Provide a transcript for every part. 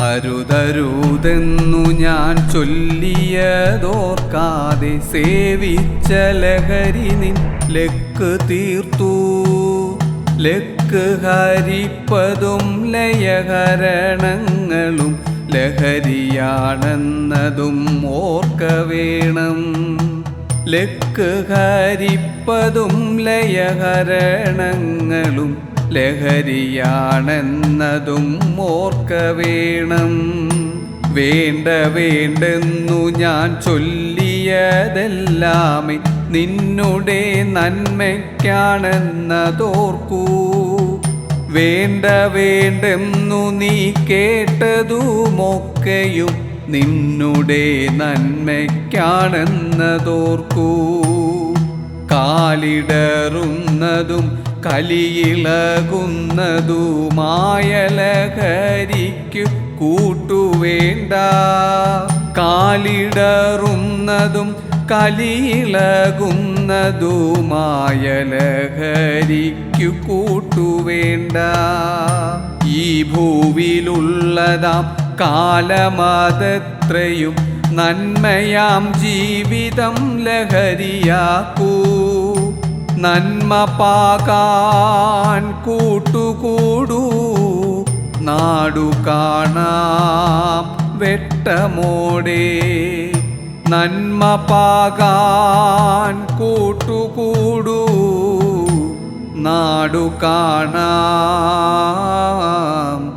അരുതരുതെന്നു ഞാൻ ചൊല്ലിയതോർക്കാതെ സേവിച്ച ലഹരി നിൻ ലക്ക് തീർത്തു. ലക്ക് ഹരിപ്പതും ലയഹരണങ്ങളും ലഹരിയാണെന്നതും ഓർക്ക വേണം. ലക്ക് ഹരിപ്പതും ലയഹരണങ്ങളും ലഹരിയാണെന്നതും ഓർക്ക വേണം. വേണ്ട വേണ്ടെന്നു ഞാൻ ചൊല്ലിയതെല്ലാമേ നിന്നുടെ നന്മയ്ക്കാണെന്നതോർക്കൂ. വേണ്ട വേണ്ടെന്നു നീ കേട്ടതുമൊക്കെയും നിന്നുടെ നന്മയ്ക്കാണെന്നതോർക്കൂ. കാലിടറുന്നതും കലിയിളകുന്നതുമായ ലഹരിക്കു കൂട്ടുവേണ്ട. കാലിടറുന്നതും കലിയിളകുന്നതുമായ ലഹരിക്കു കൂട്ടുവേണ്ട. ഈ ഭൂവിലുള്ളതാം കാലമതെത്രയും നന്മയാം ജീവിതം ലഹരിയാക്കൂ. നന്മ പാകാൻ കൂട്ടുകൂടൂ. നാടു കാണാം വെട്ടമോടെ. നന്മ പാകാൻ കൂട്ടുകൂടൂ. നാടു കാണാം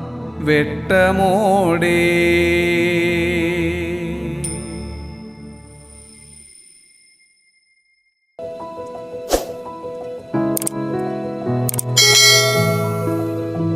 വെട്ടമോടെ.